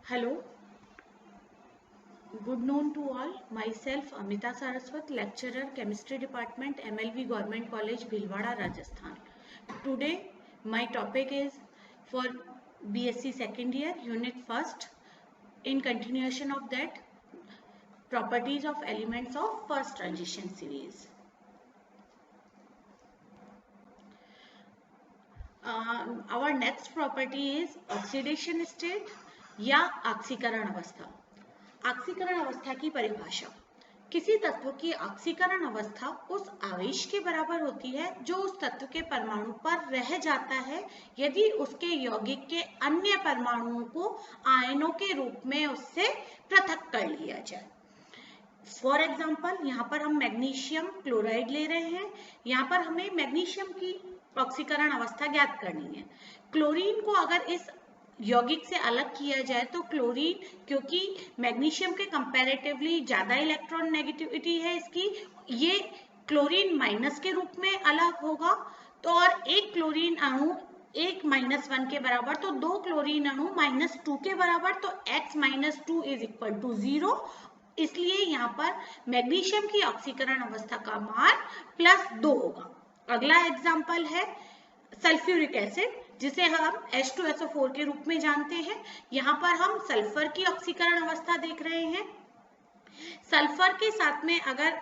Hello, good noon to all. Myself Amita Saraswat, lecturer, Chemistry Department, MLV Government College, Bhilwara, Rajasthan. Today, my topic is for BSc second year, unit first. In continuation of that, properties of elements of first transition series. Our next property is oxidation state या ऑक्सीकरण अवस्था. ऑक्सीकरण अवस्था की परिभाषा. किसी तत्व की ऑक्सीकरण अवस्था उस आवेश के बराबर होती है जो उस तत्व के परमाणु पर रह जाता है यदि उसके यौगिक के अन्य परमाणुओं को आयनों के रूप में उससे पृथक कर लिया जाए. फॉर एग्जाम्पल, यहाँ पर हम मैग्नीशियम क्लोराइड ले रहे हैं. यहाँ पर हमें मैग्नीशियम की ऑक्सीकरण अवस्था ज्ञात करनी है. क्लोरीन को अगर इस यौगिक से अलग किया जाए तो क्लोरीन, क्योंकि मैग्नीशियम के कंपैरेटिवली ज्यादा इलेक्ट्रॉन नेगेटिविटी है इसकी, ये क्लोरीन माइनस के रूप में अलग होगा. तो और एक क्लोरीन अणु एक -1 के बराबर, तो दो क्लोरीन अणु -2 के बराबर, तो x - 2 = 0. इसलिए यहाँ पर मैग्नीशियम की ऑक्सीकरण अवस्था का मान +2 होगा. अगला एग्जाम्पल है सल्फ्यूरिक एसिड, जिसे हम H2SO4 के रूप में जानते हैं. यहाँ पर हम सल्फर की ऑक्सीकरण अवस्था देख रहे हैं. सल्फर के साथ में अगर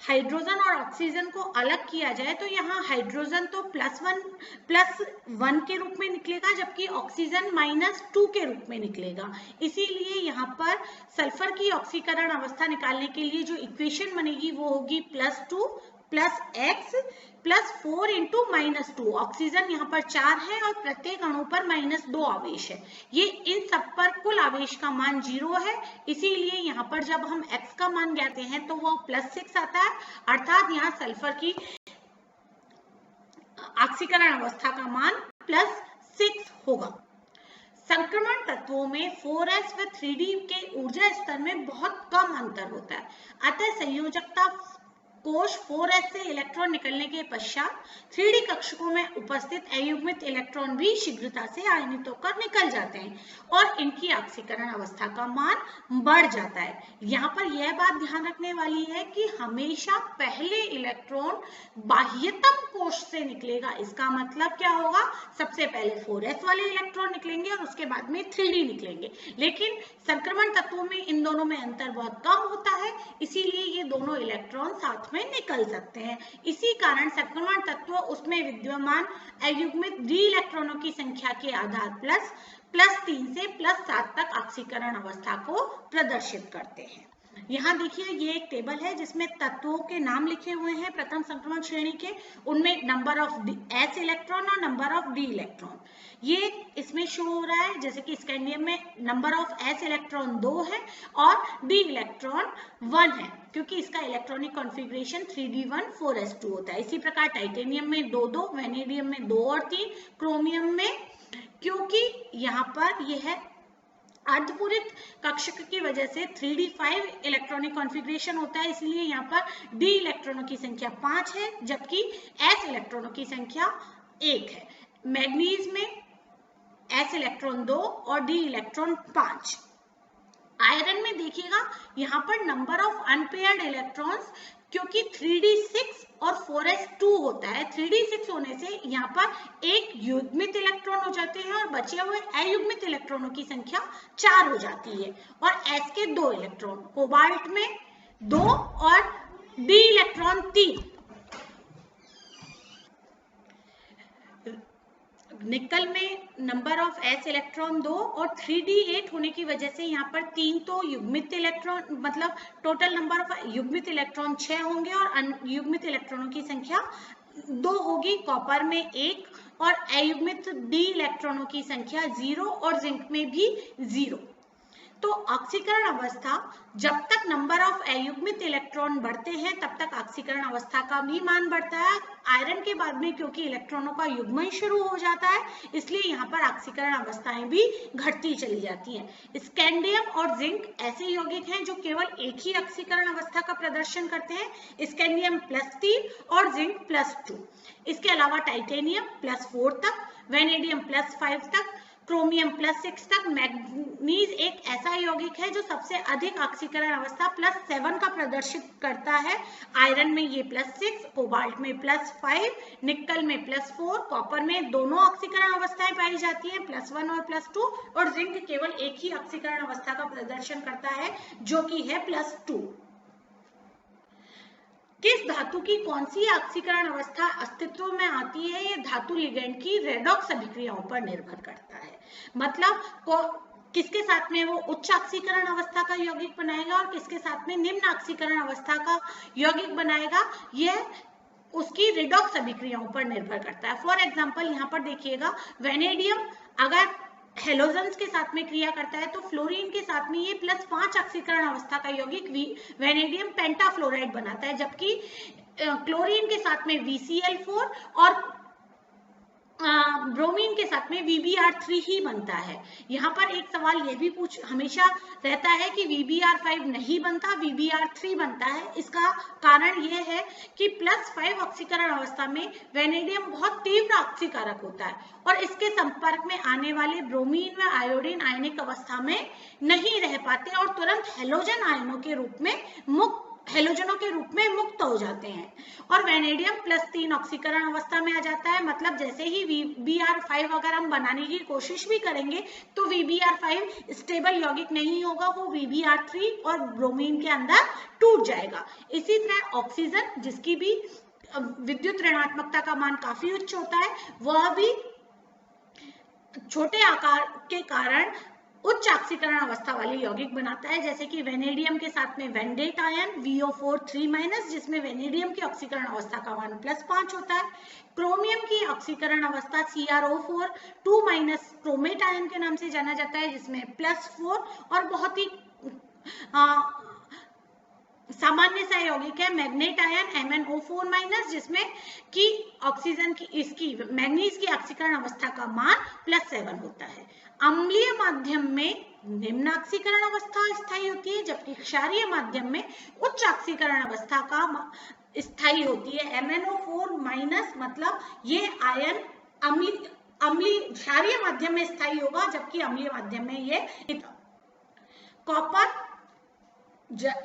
हाइड्रोजन और ऑक्सीजन को अलग किया जाए तो यहाँ हाइड्रोजन तो +1 के रूप में निकलेगा, जबकि ऑक्सीजन -2 के रूप में निकलेगा. इसीलिए यहाँ पर सल्फर की ऑक्सीकरण अवस्था निकालने के लिए जो इक्वेशन बनेगी वो होगी +2 + x + 4 × -2. ऑक्सीजन यहाँ पर 4 है और प्रत्येक अणु पर -2 आवेश है. ये इन सब पर कुल आवेश का मान 0 है. इसीलिए यहाँ पर जब हम x का मान ज्ञात हैं तो वो +6 आता है, अर्थात यहाँ सल्फर की ऑक्सीकरण अवस्था का मान +6 होगा. संक्रमण तत्वों में 4s व 3d के ऊर्जा स्तर में बहुत कम अंतर होता है. अतः संयोजकता कोश 4s से इलेक्ट्रॉन निकलने के पश्चात 3d कक्षकों में उपस्थित अयुग्मित इलेक्ट्रॉन भी शीघ्रता से आयनित होकर निकल जाते हैं और इनकी ऑक्सीकरण अवस्था का मान बढ़ जाता है. यहाँ पर यह बात ध्यान रखने वाली है कि हमेशा पहले इलेक्ट्रॉन बाह्यतम कोश से निकलेगा. इसका मतलब क्या होगा, सबसे पहले 4s वाले इलेक्ट्रॉन निकलेंगे और उसके बाद में 3d निकलेंगे. लेकिन संक्रमण तत्वों में इन दोनों में अंतर बहुत कम होता है, इसीलिए ये दोनों इलेक्ट्रॉन साथ में निकल सकते हैं. इसी कारण संक्रमण तत्व उसमें विद्यमान अयुग्मित d इलेक्ट्रॉनों की संख्या के आधार +3 से +7 तक ऑक्सीकरण अवस्था को प्रदर्शित करते हैं. यहाँ देखिए, ये एक टेबल है जिसमें तत्वों के नाम लिखे हुए हैं प्रथम संक्रमण श्रेणी के. उनमें नंबर ऑफ s इलेक्ट्रॉन और नंबर ऑफ d इलेक्ट्रॉन ये इसमें शो हो रहा है. जैसे कि स्कैंडियम में नंबर ऑफ s इलेक्ट्रॉन 2 है और d इलेक्ट्रॉन 1 है, क्योंकि इसका इलेक्ट्रॉनिक कॉन्फ़िगरेशन 3d1 4s2 होता है. इसी प्रकार टाइटेनियम में 2-2, वेनेडियम में 2 और 3, क्रोमियम में, क्योंकि यहाँ पर यह है अर्धपूरित कक्षक की वजह से 3d5 इलेक्ट्रॉनिक कॉन्फ़िगरेशन होता है, इसलिए यहाँ पर d इलेक्ट्रॉनों की संख्या 5 है जबकि s इलेक्ट्रॉनों की संख्या 1 है. मैग्नीज में s इलेक्ट्रॉन 2 और d इलेक्ट्रॉन 5. आयरन में देखिएगा यहाँ पर नंबर ऑफ अनपेयर्ड इलेक्ट्रॉन्स, क्योंकि 3d6 और 4s2 होता है, 3d6 होने से यहाँ पर एक युग्मित इलेक्ट्रॉन हो जाते हैं और बचे हुए अयुग्मित इलेक्ट्रॉनों की संख्या 4 हो जाती है. और s के 2 इलेक्ट्रॉन, कोबाल्ट में 2 और d इलेक्ट्रॉन 3. निकल में नंबर ऑफ s इलेक्ट्रॉन 2 और 3d8 होने की वजह से यहाँ पर 3 तो युग्मित इलेक्ट्रॉन, मतलब टोटल नंबर ऑफ युग्मित इलेक्ट्रॉन 6 होंगे और अयुग्मित इलेक्ट्रॉनों की संख्या 2 होगी. कॉपर में 1 और अयुग्मित d इलेक्ट्रॉनों की संख्या 0 और जिंक में भी 0. तो ऑक्सीकरण अवस्था, जब तक नंबर ऑफ अयुग्मित इलेक्ट्रॉन बढ़ते हैं तब तक ऑक्सीकरण अवस्था का भी मान बढ़ता है. आयरन के बाद में क्योंकि इलेक्ट्रॉनों का युग्मन शुरू हो जाता है, इसलिए यहाँ पर ऑक्सीकरण अवस्थाएं भी घटती चली जाती हैं. स्कैंडियम और जिंक ऐसे यौगिक हैं जो केवल एक ही ऑक्सीकरण अवस्था का प्रदर्शन करते हैं. स्कैंडियम +3 और जिंक +2. इसके अलावा टाइटेनियम +4 तक, वेनेडियम +5 तक, क्रोमियम +6 तक। मैग्नीज एक ऐसा यौगिक है जो सबसे अधिक ऑक्सीकरण अवस्था +7 का प्रदर्शित करता है। आयरन में ये +6, कोबाल्ट में +5, निकल में +4, कॉपर में दोनों ऑक्सीकरण अवस्थाएं पाई जाती हैं +1 और +2, और जिंक केवल एक ही ऑक्सीकरण अवस्था का प्रदर्शन करता है जो कि है +2। किस धातु की कौन सी ऑक्सीकरण अवस्था अस्तित्व में आती है, ये धातु लिगेंड की रेडॉक्स अभिक्रियाओं पर निर्भर करता है। मतलब किसके साथ में वो उच्च ऑक्सीकरण अवस्था का यौगिक बनाएगा और किसके साथ में निम्न ऑक्सीकरण अवस्था का यौगिक बनाएगा, यह उसकी रिडॉक्स अभिक्रियाओं पर निर्भर करता है। फॉर एग्जाम्पल यहाँ पर देखिएगा, वेनेडियम अगर हेलोजेंस के साथ में क्रिया करता है तो फ्लोरीन के साथ में ये +5 ऑक्सीकरण अवस्था का यौगिक वेनेडियम पेंटाफ्लोराइड बनाता है, जबकि क्लोरीन के साथ में VCl4 और ब्रोमीन के साथ में VBr3 ही बनता है। यहाँ पर एक सवाल ये भी हमेशा रहता है कि VBr5 नहीं बनता, VBr3 बनता है। इसका कारण यह है कि +5 ऑक्सीकरण अवस्था में वेनेडियम बहुत तीव्र ऑक्सीकारक होता है और इसके संपर्क में आने वाले ब्रोमीन व आयोडीन आयनिक अवस्था में नहीं रह पाते और तुरंत हेलोजनों के रूप में मुक्त हो जाते हैं और वेनेडियम +3 ऑक्सीकरण अवस्था में आ जाता है। मतलब जैसे ही VBr5 अगर हम बनाने की कोशिश भी करेंगे तो VBr5 स्टेबल यौगिक नहीं होगा, वो VBr3 और ब्रोमीन के अंदर टूट जाएगा। इसी तरह ऑक्सीजन, जिसकी भी विद्युत ऋणात्मकता का मान काफी उच्च होता है, वह भी छोटे आकार के कारण उच्च ऑक्सीकरण अवस्था वाली यौगिक बनाता है, जैसे कि वेनेडियम के साथ में वेंडेट आयन VO4 3-, जिसमें वेनेडियम की ऑक्सीकरण अवस्था का मान +5 होता है। क्रोमियम की ऑक्सीकरण अवस्था CrO4 2- क्रोमेट आयन के नाम से जाना जाता है, जिसमें +4, और बहुत ही सामान्य सा यौगिक है मैग्नेट आयन MnO4-, जिसमें कि ऑक्सीजन की इसकी मैग्नीज की ऑक्सीकरण अवस्था का मान +7 होता है। अम्लीय माध्यम में निम्न ऑक्सीकरण अवस्था स्थायी होती है, जबकि क्षारीय माध्यम में उच्च ऑक्सीकरण अवस्था का स्थायी होती है MnO4-, मतलब ये आयन क्षारीय माध्यम में स्थायी होगा, जबकि अम्लीय माध्यम में ये। कॉपर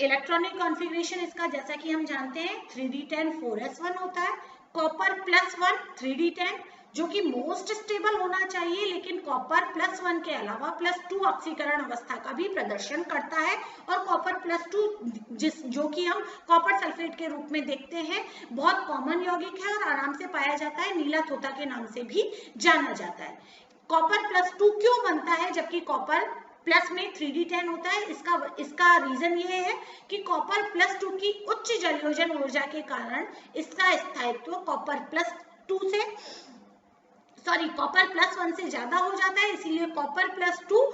इलेक्ट्रॉनिक कॉन्फ़िगरेशन इसका जैसा कि हम जानते हैं 3d10 4s1 होता है। कॉपर +1 3d10 जो कि मोस्ट स्टेबल होना चाहिए, लेकिन कॉपर +1 के अलावा +2 ऑक्सीकरण अवस्था का भी प्रदर्शन करता है और कॉपर +2 जो कि हम कॉपर सल्फेट के रूप में देखते हैं, बहुत कॉमन यौगिक है और आराम से पाया जाता है, नीला तोता के नाम से भी जाना जाता है। कॉपर +2 क्यों बनता है जबकि कॉपर प्लस में 3d10 होता है? इसका रीजन ये है कि कॉपर +2 की उच्च जलयोजन ऊर्जा के कारण इसका स्थायित्व कॉपर +1 से ज्यादा हो जाता है, इसीलिए कॉपर +2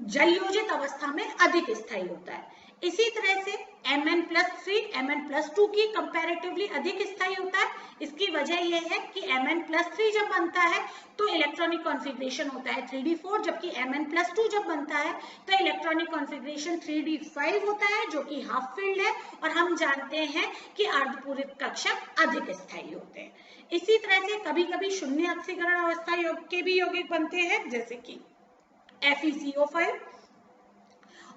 जलयोजित अवस्था में अधिक स्थायी होता है। इसी तरह से Mn+3 Mn+2 की कंपैरेटिवली अधिक स्थायी होता है। इसकी वजह यह है कि Mn+3 जब बनता है तो इलेक्ट्रॉनिक कॉन्फ़िगरेशन होता है 3d4, जबकि Mn+2 जब बनता है तो इलेक्ट्रॉनिक कॉन्फ़िगरेशन 3d5 होता है, जो कि हाफ फील्ड है, और हम जानते हैं कि अर्धपूरित कक्षक अधिक स्थायी होते हैं। इसी तरह से कभी कभी शून्य ऑक्सीकरण अवस्था के भी यौगिक बनते हैं, जैसे कि FeCO5।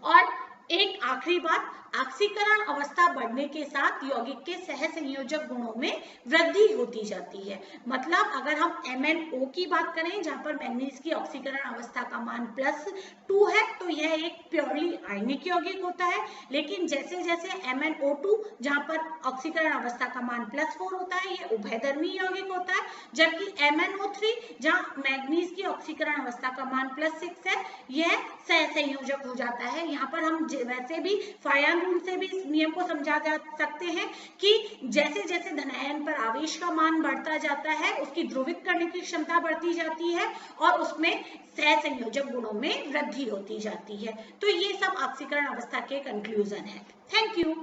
और एक आखिरी बात, ऑक्सीकरण अवस्था बढ़ने के साथ यौगिक के सहसंयोजक गुणों में वृद्धि होती जाती है। मतलब अगर हम MnO की बात करें, जहां पर मैग्नीज की ऑक्सीकरण अवस्था का मान +2 है, तो यह एक प्योरली आयनिक यौगिक होता है। लेकिन जैसे जैसे MnO2 जहां पर ऑक्सीकरण अवस्था का मान +4 होता है, यह उभयधर्मी यौगिक होता है। जबकि MnO3 जहां मैग्नीज की ऑक्सीकरण अवस्था का मान +6 है, यह सहसंयोजक हो जाता है। यहाँ पर हम वैसे भी फायन रूल से भी इस नियम को समझा जा सकते हैं कि जैसे जैसे धनायन पर आवेश का मान बढ़ता जाता है, उसकी ध्रुवित करने की क्षमता बढ़ती जाती है और उसमें सहसंयोजक गुणों में वृद्धि होती जाती है। तो ये सब ऑक्सीकरण अवस्था के कंक्लूजन है। Thank you.